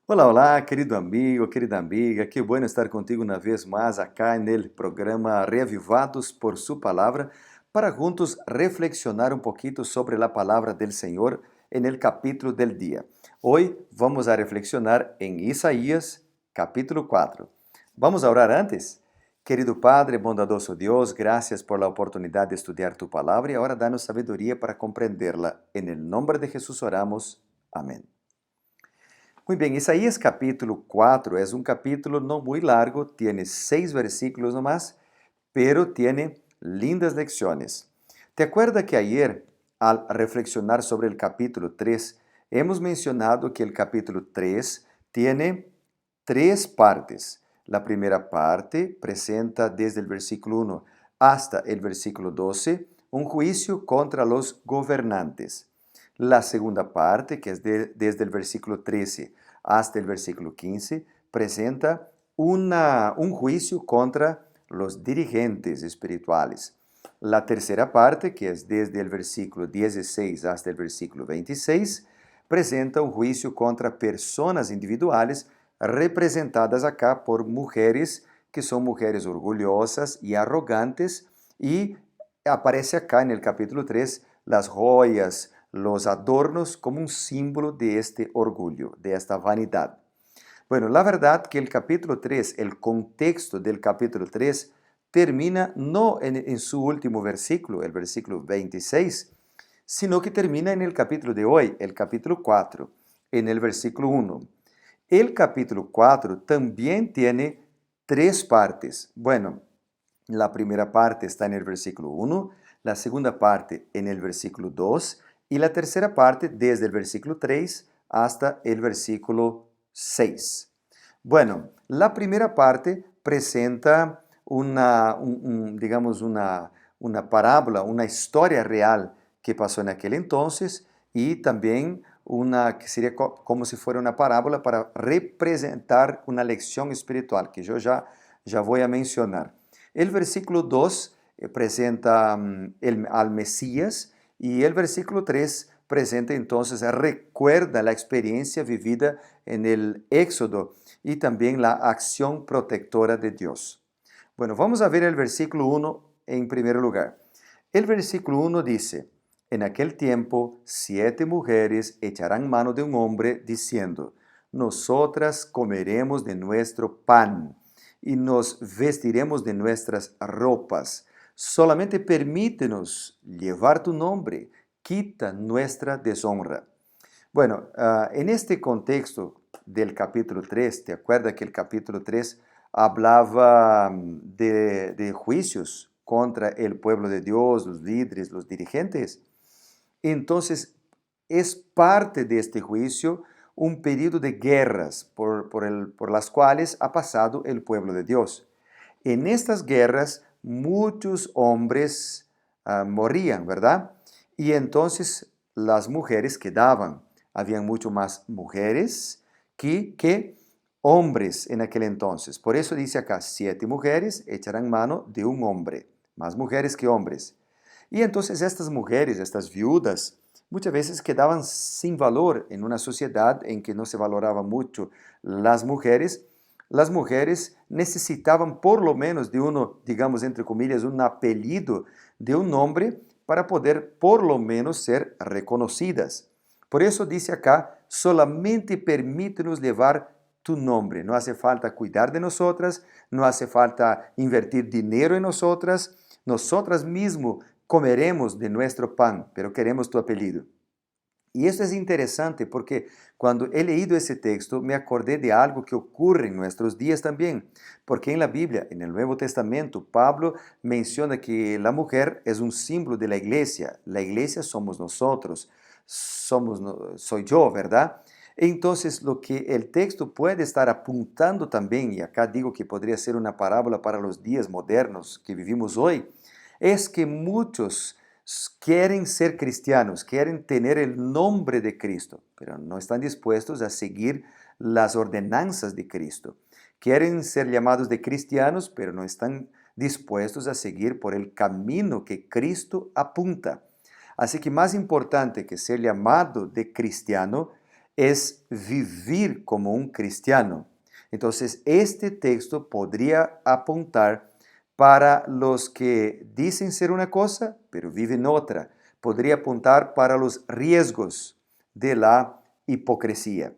Olá, olá, querido amigo, querida amiga, que bueno estar contigo una vez más acá en el programa Reavivados por su palabra para juntos reflexionar un poquito sobre la palabra del Señor en el capítulo del día. Hoy vamos a reflexionar en Isaías capítulo 4. Vamos a orar antes. Querido Padre, bondadoso Dios, gracias por la oportunidad de estudiar tu palabra y ahora danos sabiduría para comprenderla. En el nombre de Jesús oramos. Amén. Muy bien, Isaías capítulo 4 es un capítulo no muy largo, tiene 6 versículos nomás, pero tiene lindas lecciones. ¿Te acuerdas que ayer, al reflexionar sobre el capítulo 3, hemos mencionado que el capítulo 3 tiene 3 partes? La primera parte presenta desde el versículo 1 hasta el versículo 12 un juicio contra los gobernantes. La segunda parte, que es desde el versículo 13 hasta el versículo 15, presenta un juicio contra los dirigentes espirituales. La tercera parte, que es desde el versículo 16 hasta el versículo 26, presenta un juicio contra personas individuales representadas acá por mujeres que son mujeres orgullosas y arrogantes, y aparece acá en el capítulo 3 las joyas, los adornos como un símbolo de este orgullo, de esta vanidad. Bueno, la verdad que el capítulo 3, el contexto del capítulo 3, termina no en su último versículo, el versículo 26, sino que termina en el capítulo de hoy, el capítulo 4, en el versículo 1. El capítulo 4 también tiene 3 partes. Bueno, la primera parte está en el versículo 1, la segunda parte en el versículo 2 y la tercera parte desde el versículo 3 hasta el versículo 6. Bueno, la primera parte presenta digamos una parábola, una historia real que pasó en aquel entonces, y también una que sería como si fuera una parábola para representar una lección espiritual que yo ya voy a mencionar. El versículo 2 presenta al Mesías, y el versículo 3 presenta entonces, recuerda la experiencia vivida en el Éxodo y también la acción protectora de Dios. Bueno, vamos a ver el versículo 1 en primer lugar. El versículo 1 dice: En aquel tiempo 7 mujeres echarán mano de un hombre diciendo: Nosotras comeremos de nuestro pan y nos vestiremos de nuestras ropas. Solamente permítenos llevar tu nombre, quita nuestra deshonra. Bueno, en este contexto del capítulo 3, ¿te acuerdas que el capítulo 3 hablaba de juicios contra el pueblo de Dios, los líderes, los dirigentes? Entonces, es parte de este juicio un periodo de guerras por las cuales ha pasado el pueblo de Dios. En estas guerras muchos hombres morían, ¿verdad? Y entonces las mujeres quedaban. Habían mucho más mujeres que hombres en aquel entonces. Por eso dice acá: 7 mujeres echarán mano de un hombre, más mujeres que hombres. Y entonces estas mujeres, estas viudas, muchas veces quedaban sin valor en una sociedad en que no se valoraba mucho las mujeres. Las mujeres necesitaban por lo menos de uno, digamos entre comillas, un apellido de un nombre para poder por lo menos ser reconocidas. Por eso dice acá: solamente permítenos llevar tu nombre. No hace falta cuidar de nosotras, no hace falta invertir dinero en nosotras. Nosotras mismas comeremos de nuestro pan, pero queremos tu apellido. Y esto es interesante porque cuando he leído ese texto me acordé de algo que ocurre en nuestros días también, porque en la Biblia, en el Nuevo Testamento, Pablo menciona que la mujer es un símbolo de la iglesia somos nosotros, soy yo, ¿verdad? Entonces, lo que el texto puede estar apuntando también, y acá digo que podría ser una parábola para los días modernos que vivimos hoy, es que muchos quieren ser cristianos, quieren tener el nombre de Cristo, pero no están dispuestos a seguir las ordenanzas de Cristo. Quieren ser llamados de cristianos, pero no están dispuestos a seguir por el camino que Cristo apunta. Así que más importante que ser llamado de cristiano es vivir como un cristiano. Entonces, este texto podría apuntar para los que dicen ser una cosa, pero viven otra. Podría apuntar para los riesgos de la hipocresía.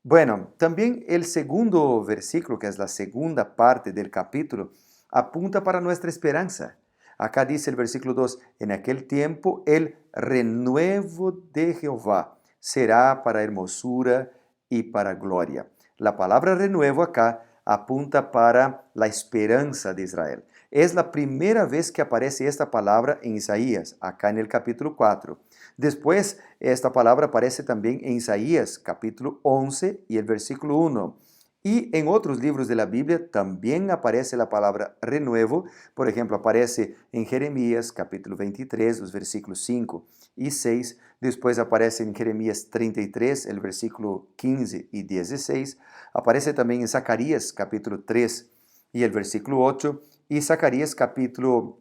Bueno, también el segundo versículo, que es la segunda parte del capítulo, apunta para nuestra esperanza. Acá dice el versículo 2, en aquel tiempo el renuevo de Jehová será para hermosura y para gloria. La palabra renuevo acá apunta para la esperanza de Israel. Es la primera vez que aparece esta palabra en Isaías, acá en el capítulo 4. Después, esta palabra aparece también en Isaías, capítulo 11 y el versículo 1. Y en otros libros de la Biblia también aparece la palabra renuevo. Por ejemplo, aparece en Jeremías, capítulo 23, los versículos 5 y 6. Después aparece en Jeremías 33, el versículo 15 y 16. Aparece también en Zacarías, capítulo 3 y el versículo 8. Y Zacarías, capítulo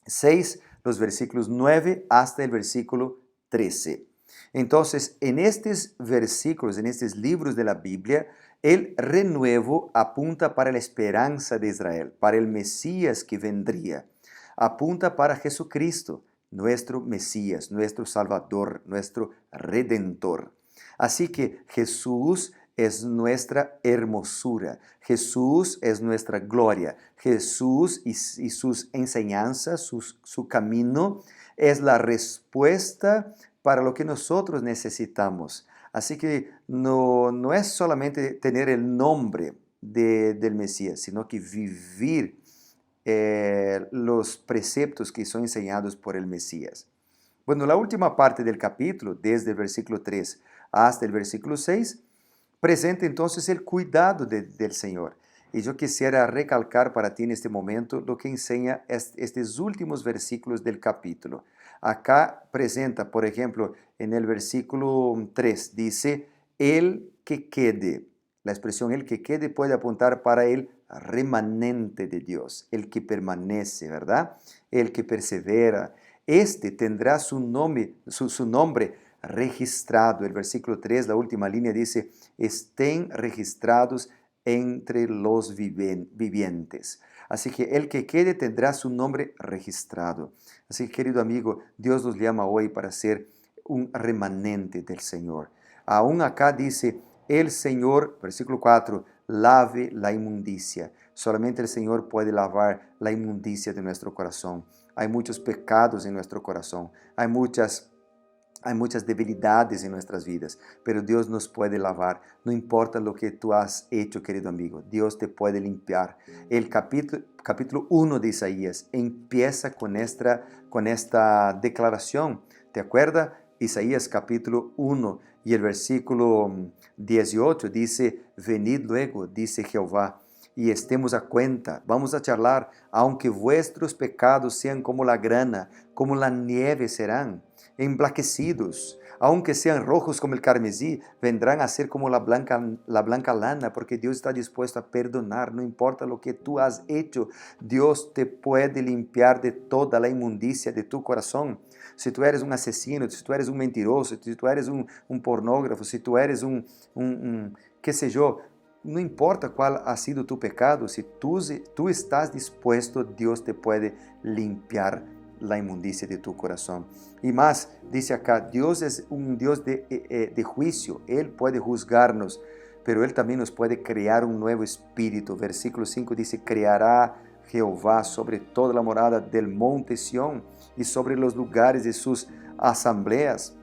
6, los versículos 9 hasta el versículo 13. Entonces, en estos versículos, en estos libros de la Biblia, el renuevo apunta para la esperanza de Israel, para el Mesías que vendría. Apunta para Jesucristo, nuestro Mesías, nuestro Salvador, nuestro Redentor. Así que Jesús es nuestra hermosura. Jesús es nuestra gloria. Jesús y sus enseñanzas, su camino, es la respuesta para lo que nosotros necesitamos. Así que no es solamente tener el nombre del Mesías, sino que vivir los preceptos que son enseñados por el Mesías. Bueno, la última parte del capítulo, desde el versículo 3 hasta el versículo 6, presenta entonces el cuidado del Señor. Y yo quisiera recalcar para ti en este momento lo que enseña estos últimos versículos del capítulo. Acá presenta, por ejemplo, en el versículo 3, dice, el que quede. La expresión el que quede puede apuntar para el remanente de Dios, el que permanece, ¿verdad? El que persevera. Este tendrá su nombre registrado. El versículo 3, la última línea dice, estén registrados entre los vivientes. Así que el que quede tendrá su nombre registrado. Así que, querido amigo, Dios nos llama hoy para ser un remanente del Señor. Aún acá dice, el Señor, versículo 4, lave la inmundicia. Solamente el Señor puede lavar la inmundicia de nuestro corazón. Hay muchos pecados en nuestro corazón. Hay muchas debilidades en nuestras vidas, pero Dios nos puede lavar. No importa lo que tú has hecho, querido amigo, Dios te puede limpiar. El capítulo 1 de Isaías empieza con esta declaración. ¿Te acuerdas? Isaías capítulo 1 y el versículo 18 dice, venid luego, dice Jehová, y estemos a cuenta, vamos a charlar, aunque vuestros pecados sean como la grana, como la nieve serán, emblanquecidos, aunque sean rojos como el carmesí, vendrán a ser como la blanca lana, porque Dios está dispuesto a perdonar, no importa lo que tú has hecho, Dios te puede limpiar de toda la inmundicia de tu corazón. Si tú eres un asesino, si tú eres un mentiroso, si tú eres un pornógrafo, si tú eres qué sé yo, no importa cuál ha sido tu pecado, si tú estás dispuesto, Dios te puede limpiar la inmundicia de tu corazón. Y más, dice acá, Dios es un Dios de juicio, Él puede juzgarnos, pero Él también nos puede crear un nuevo espíritu. Versículo 5 dice, creará Jehová sobre toda la morada del monte Sión y sobre los lugares de sus asambleas.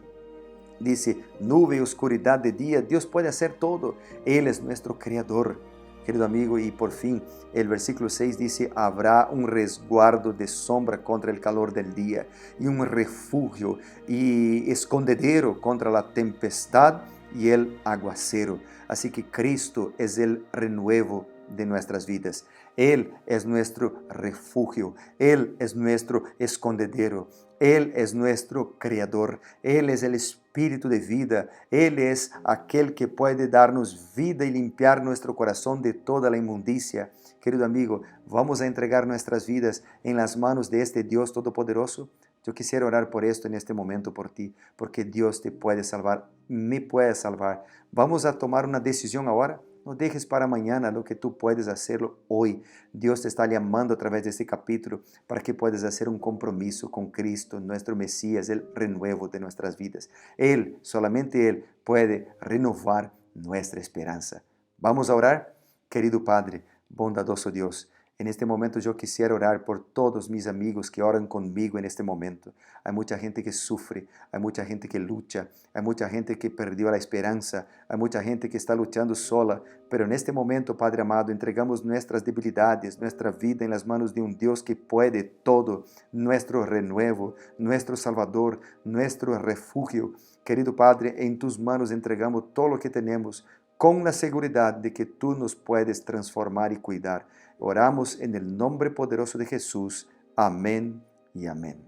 Dice, nube y oscuridad de día, Dios puede hacer todo. Él es nuestro creador, querido amigo. Y por fin, el versículo 6 dice, habrá un resguardo de sombra contra el calor del día y un refugio y escondedero contra la tempestad y el aguacero. Así que Cristo es el renuevo de nuestras vidas. Él es nuestro refugio, Él es nuestro escondedero, Él es nuestro creador, Él es el espíritu de vida, Él es aquel que puede darnos vida y limpiar nuestro corazón de toda la inmundicia. Querido amigo, vamos a entregar nuestras vidas en las manos de este Dios Todopoderoso. Yo quisiera orar por esto en este momento por ti, porque Dios te puede salvar, me puede salvar. Vamos a tomar una decisión ahora. No dejes para mañana lo que tú puedes hacerlo hoy. Dios te está llamando a través de este capítulo para que puedas hacer un compromiso con Cristo, nuestro Mesías, el renuevo de nuestras vidas. Él, solamente Él, puede renovar nuestra esperanza. Vamos a orar. Querido Padre, bondadoso Dios, en este momento yo quisiera orar por todos mis amigos que oran conmigo en este momento. Hay mucha gente que sufre, hay mucha gente que lucha, hay mucha gente que perdió la esperanza, hay mucha gente que está luchando sola, pero en este momento, Padre amado, entregamos nuestras debilidades, nuestra vida en las manos de un Dios que puede todo, nuestro renuevo, nuestro Salvador, nuestro refugio. Querido Padre, en tus manos entregamos todo lo que tenemos, con la seguridad de que tú nos puedes transformar y cuidar. Oramos en el nombre poderoso de Jesús. Amén y amén.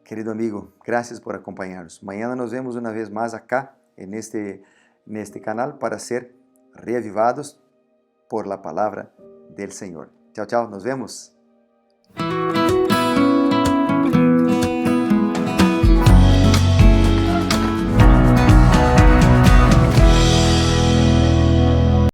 Querido amigo, gracias por acompañarnos. Mañana nos vemos una vez más acá en este canal para ser reavivados por la palabra del Señor. Chao, chao, nos vemos.